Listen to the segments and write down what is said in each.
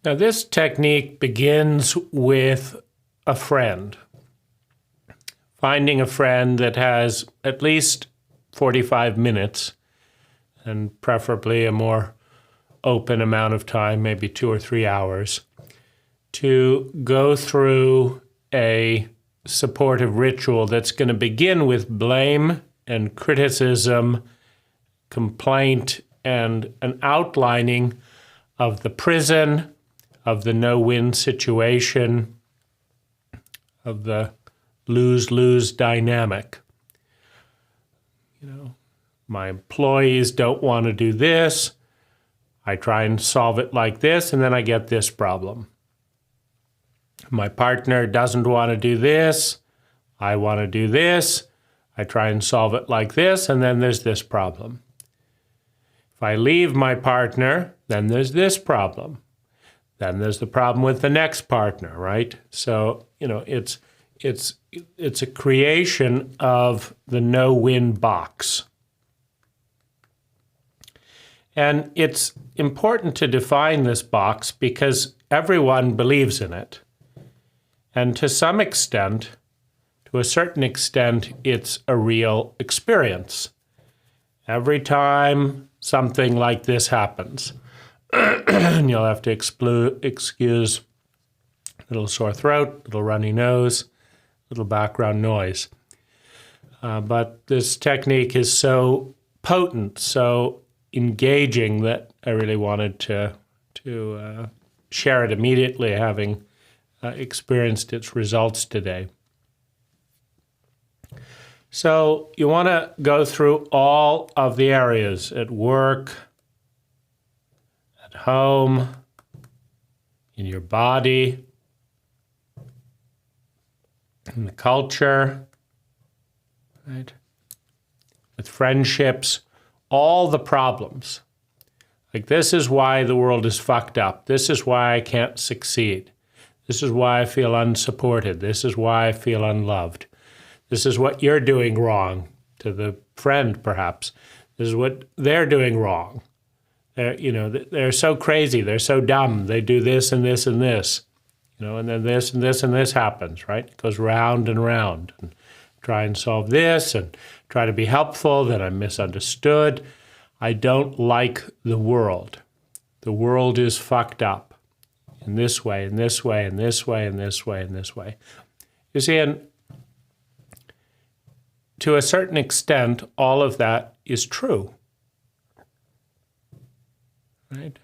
Now, this technique begins with a friend. Finding a friend that has at least 45 minutes, and preferably a more open amount of time, maybe 2 or 3 hours, to go through a supportive ritual that's going to begin with blame and criticism, complaint, and an outlining of the prison, of the no-win situation, of the lose-lose dynamic. You know, my employees don't want to do this. I try and solve it like this, and then I get this problem. My partner doesn't want to do this. I want to do this. I try and solve it like this, and then there's this problem. If I leave my partner, then there's this problem. Then there's the problem with the next partner, right? So, you know, it's a creation of the no-win box. And it's important to define this box because everyone believes in it. And to some extent, to a certain extent, it's a real experience. Every time something like this happens, and you'll have to excuse a little sore throat, little runny nose, little background noise. But this technique is so potent, so engaging that I really wanted to share it immediately, having experienced its results today. So you want to go through all of the areas at work, at home, in your body, in the culture, right? With friendships, all the problems. Like, this is why the world is fucked up. This is why I can't succeed. This is why I feel unsupported. This is why I feel unloved. This is what you're doing wrong to the friend, perhaps. This is what they're doing wrong. They're so crazy. They're so dumb. They do this and this and this, and then this and this and this happens, right? It goes round and round. And try and solve this and try to be helpful, then I'm misunderstood. I don't like the world. The world is fucked up in this way, in this way, in this way, in this way, in this way. You see, and to a certain extent, all of that is true, right?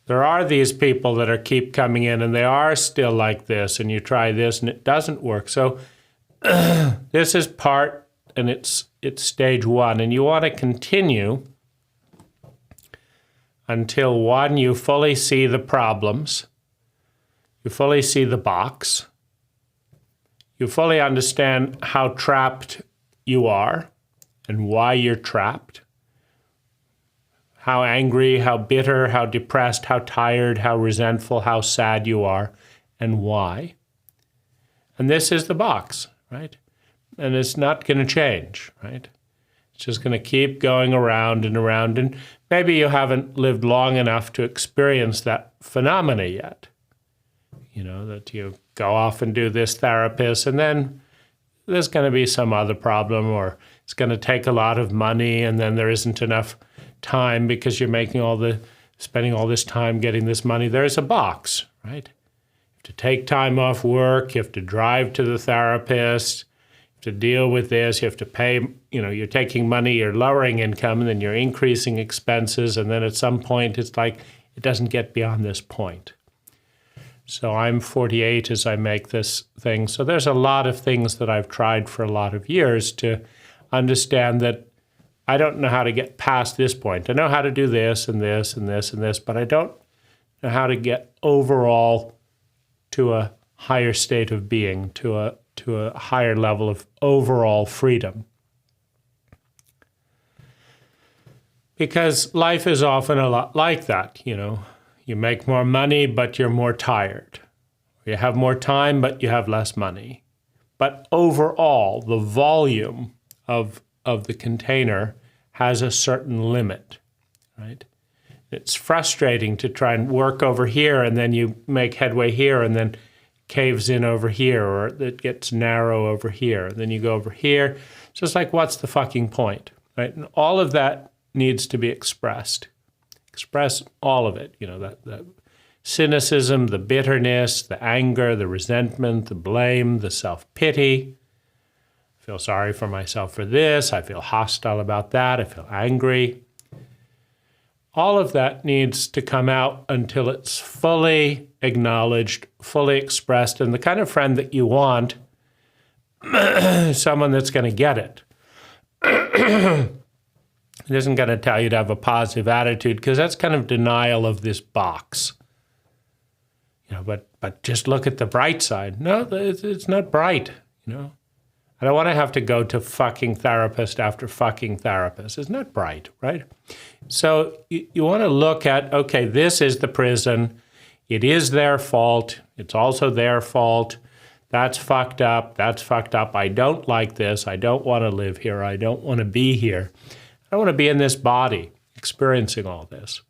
There are these people that keep coming in and they are still like this, and you try this and it doesn't work. So this is part, and it's stage one, and you want to continue until, one, you fully see the problems, you fully see the box, you fully understand how trapped you are and why you're trapped, how angry, how bitter, how depressed, how tired, how resentful, how sad you are, and why. And this is the box, right? And it's not going to change, right? It's just going to keep going around and around. And maybe you haven't lived long enough to experience that phenomena yet. That you go off and do this therapist, and then there's going to be some other problem, or it's going to take a lot of money, and then there isn't enough time because you're spending all this time getting this money. There's a box, right? You have to take time off work, you have to drive to the therapist, you have to deal with this, you have to pay, you're taking money, you're lowering income, and then you're increasing expenses, and then at some point it's like it doesn't get beyond this point. So I'm 48 as I make this thing. So there's a lot of things that I've tried for a lot of years to understand that I don't know how to get past this point. I know how to do this and this and this and this, but I don't know how to get overall to a higher state of being, to a higher level of overall freedom. Because life is often a lot like that, You make more money, but you're more tired. You have more time, but you have less money. But overall, the volume of the container has a certain limit, right? It's frustrating to try and work over here, and then you make headway here, and then caves in over here, or it gets narrow over here. Then you go over here. It's just like, what's the fucking point, right? And all of that needs to be expressed. Express all of it, that cynicism, the bitterness, the anger, the resentment, the blame, the self-pity. I feel sorry for myself for this. I feel hostile about that. I feel angry. All of that needs to come out until it's fully acknowledged, fully expressed, and the kind of friend that you want, someone that's going to get it. It isn't going to tell you to have a positive attitude, because that's kind of denial of this box. But just look at the bright side. No, it's not bright, I don't want to have to go to fucking therapist after fucking therapist. It's not bright, right? So you want to look at, okay, this is the prison. It is their fault. It's also their fault. That's fucked up. That's fucked up. I don't like this. I don't want to live here. I don't want to be here. I don't want to be in this body experiencing all this.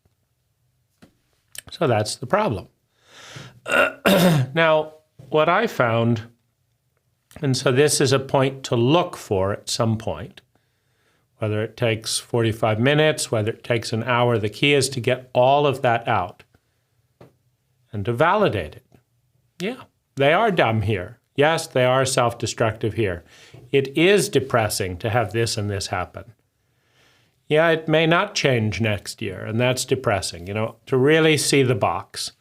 So that's the problem. Now, what I found, and so this is a point to look for at some point, whether it takes 45 minutes, whether it takes an hour, the key is to get all of that out and to validate it. Yeah, they are dumb here. Yes, they are self-destructive here. It is depressing to have this and this happen. Yeah, it may not change next year, and that's depressing, to really see the box.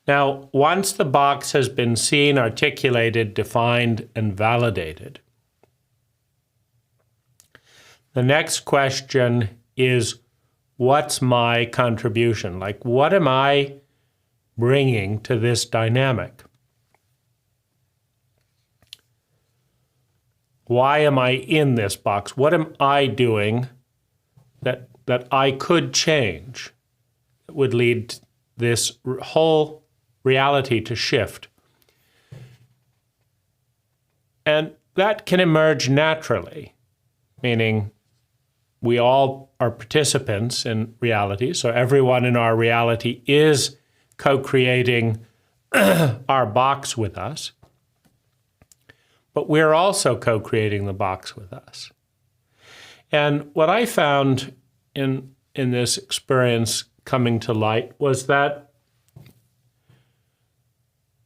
Now, once the box has been seen, articulated, defined, and validated, the next question is, what's my contribution? Like, what am I bringing to this dynamic? Why am I in this box? What am I doing that I could change that would lead this whole reality to shift? And that can emerge naturally, meaning we all are participants in reality, so everyone in our reality is co-creating our box with us, but we're also co-creating the box with us. And what I found in this experience coming to light was that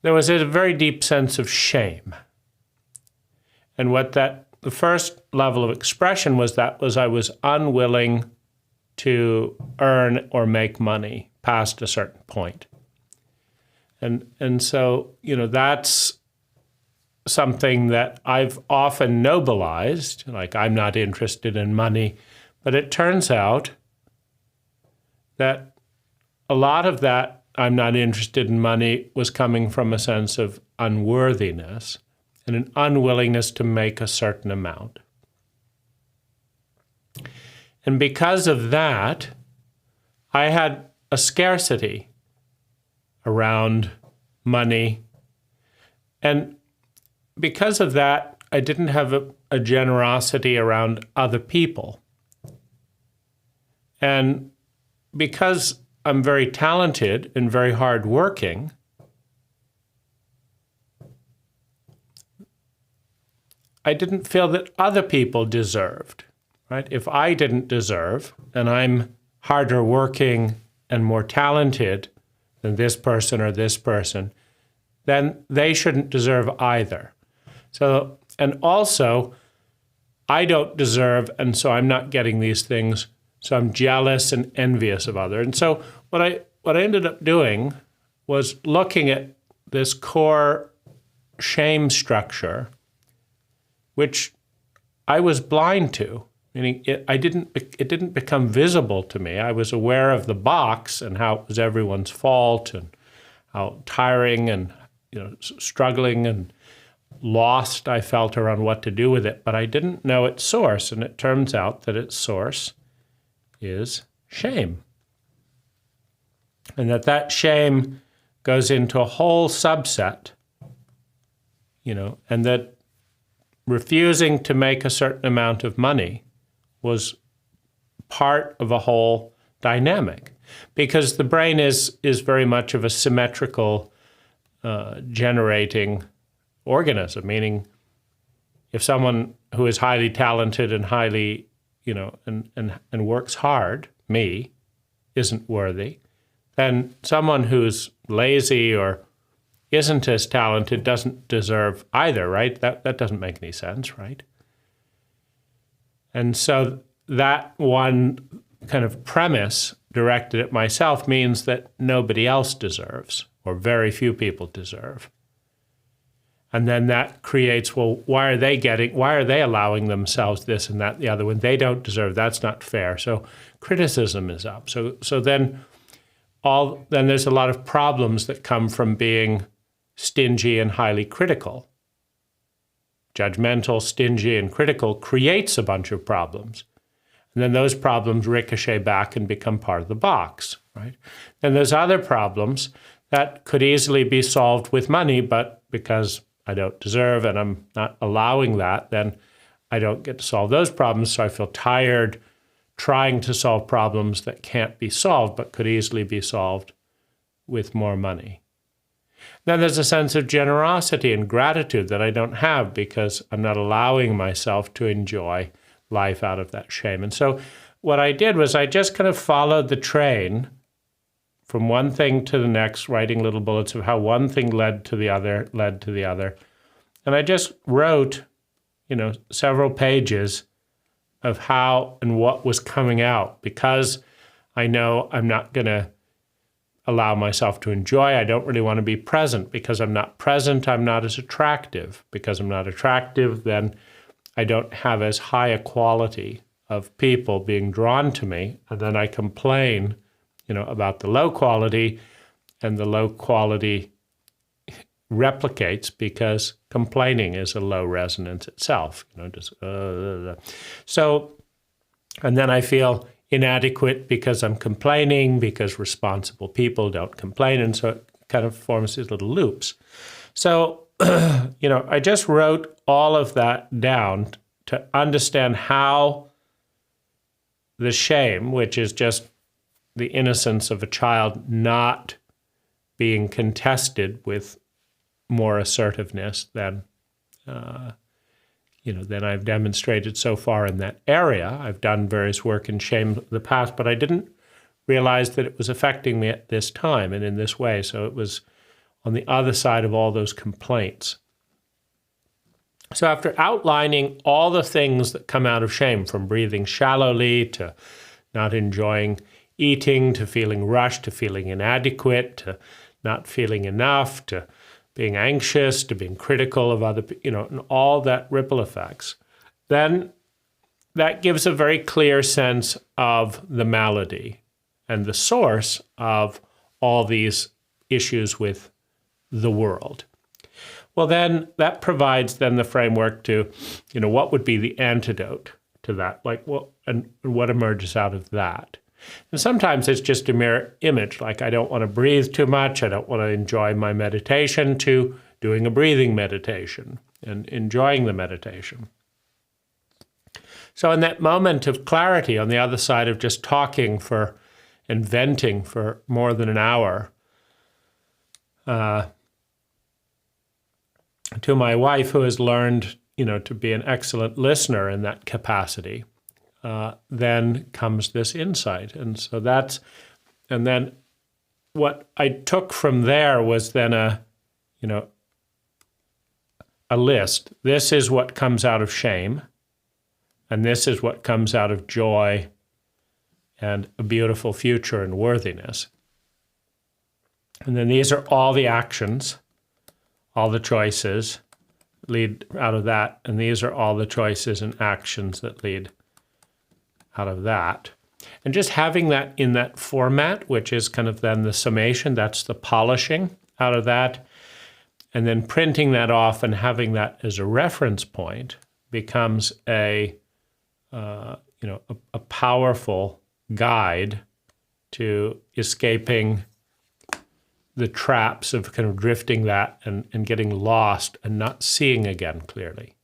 there was a very deep sense of shame. And the first level of expression was I was unwilling to earn or make money past a certain point. And so, that's something that I've often nobilized, like I'm not interested in money, but it turns out that a lot of that I'm not interested in money was coming from a sense of unworthiness and an unwillingness to make a certain amount. And because of that, I had a scarcity around money. And because of that, I didn't have a generosity around other people. And because I'm very talented and very hardworking, I didn't feel that other people deserved, right? If I didn't deserve, and I'm harder working and more talented than this person or this person, then they shouldn't deserve either. So, and also, I don't deserve, and so I'm not getting these things, so I'm jealous and envious of others. And so what I ended up doing was looking at this core shame structure, which I was blind to, meaning it didn't become visible to me. I was aware of the box and how it was everyone's fault and how tiring and struggling and lost I felt around what to do with it, but I didn't know its source, and it turns out that its source is shame. And that shame goes into a whole subset, and that refusing to make a certain amount of money was part of a whole dynamic, because the brain is very much of a symmetrical generating organism, meaning if someone who is highly talented and highly, and works hard, me, isn't worthy, then someone who's lazy or isn't as talented doesn't deserve either, right? That doesn't make any sense, right? And so that one kind of premise directed at myself means that nobody else deserves, or very few people deserve. And then that creates, well, why are they allowing themselves this and that and the other when they don't deserve? That's not fair. So criticism is up. So then there's a lot of problems that come from being stingy and highly critical. Judgmental, stingy, and critical creates a bunch of problems. And then those problems ricochet back and become part of the box, right? And there's other problems that could easily be solved with money, but because I don't deserve and I'm not allowing that, then I don't get to solve those problems. So I feel tired trying to solve problems that can't be solved, but could easily be solved with more money. Then there's a sense of generosity and gratitude that I don't have because I'm not allowing myself to enjoy life out of that shame. And so what I did was I just kind of followed the train from one thing to the next, writing little bullets of how one thing led to the other. And I just wrote, several pages of how and what was coming out, because I know I'm not going to allow myself to enjoy. I don't really want to be present. Because I'm not present, I'm not as attractive. Because I'm not attractive, then I don't have as high a quality of people being drawn to me. And then I complain, about the low quality, and the low quality replicates because complaining is a low resonance itself. So, and then I feel inadequate because I'm complaining, because responsible people don't complain. And so it kind of forms these little loops. So, I just wrote all of that down to understand how the shame, which is just the innocence of a child not being contested with more assertiveness than I've demonstrated so far in that area. I've done various work in shame in the past, but I didn't realize that it was affecting me at this time and in this way. So it was on the other side of all those complaints. So after outlining all the things that come out of shame, from breathing shallowly to not enjoying eating, to feeling rushed, to feeling inadequate, to not feeling enough, to being anxious, to being critical of other people, and all that ripple effects, then that gives a very clear sense of the malady and the source of all these issues with the world. Well, then that provides then the framework to, what would be the antidote to that? And what emerges out of that? And sometimes it's just a mirror image, like I don't want to breathe too much, I don't want to enjoy my meditation, to doing a breathing meditation and enjoying the meditation. So in that moment of clarity, on the other side of just talking and venting for more than an hour, to my wife, who has learned, to be an excellent listener in that capacity, then comes this insight. And so and then what I took from there was then a list. This is what comes out of shame, and this is what comes out of joy and a beautiful future and worthiness. And then these are all the actions, all the choices lead out of that, and these are all the choices and actions that lead out of that. And just having that in that format, which is kind of then the summation, that's the polishing out of that, and then printing that off and having that as a reference point becomes a powerful guide to escaping the traps of kind of drifting that and getting lost and not seeing again clearly.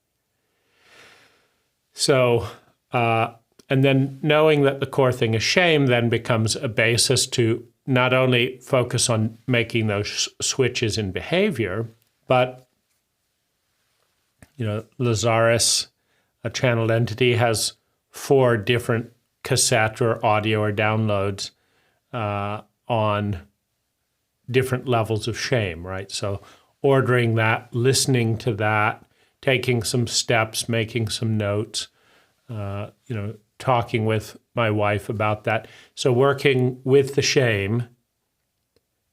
So And then knowing that the core thing is shame then becomes a basis to not only focus on making those switches in behavior, but, Lazarus, a channeled entity, has 4 different cassette or audio or downloads on different levels of shame, right? So ordering that, listening to that, taking some steps, making some notes, talking with my wife about that. So working with the shame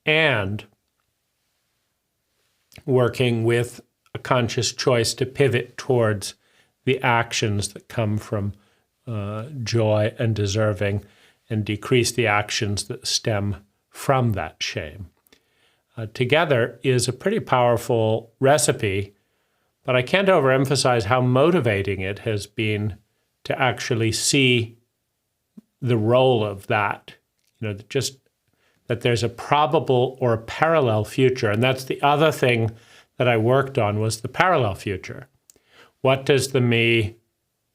and working with a conscious choice to pivot towards the actions that come from joy and deserving, and decrease the actions that stem from that shame. Together is a pretty powerful recipe, but I can't overemphasize how motivating it has been to actually see the role of that, just that there's a probable or a parallel future. And that's the other thing that I worked on, was the parallel future. What does the me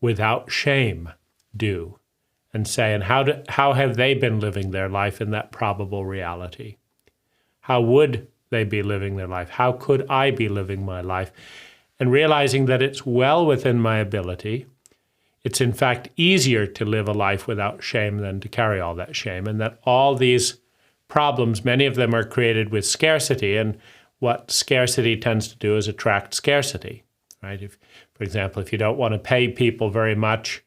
without shame do and say, and how have they been living their life in that probable reality? How would they be living their life? How could I be living my life? And realizing that it's well within my ability. It's in fact easier to live a life without shame than to carry all that shame, and that all these problems, many of them are created with scarcity, and what scarcity tends to do is attract scarcity, right? If, for example, if you don't want to pay people very much,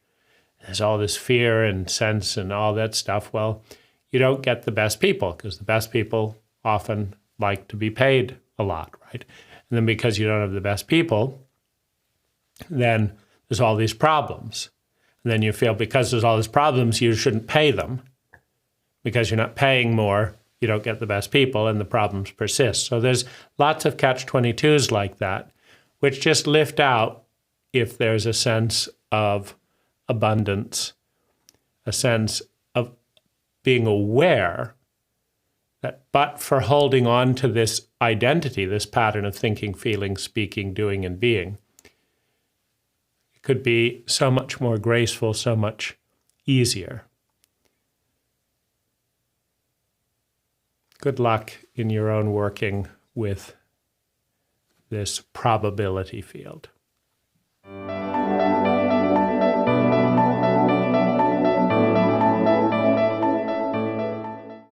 there's all this fear and sense and all that stuff, well, you don't get the best people, because the best people often like to be paid a lot, right? And then because you don't have the best people, then there's all these problems. And then you feel because there's all these problems, you shouldn't pay them. Because you're not paying more, you don't get the best people, and the problems persist. So there's lots of catch-22s like that, which just lift out if there's a sense of abundance, a sense of being aware that but for holding on to this identity, this pattern of thinking, feeling, speaking, doing, and being, it could be so much more graceful, so much easier. Good luck in your own working with this probability field.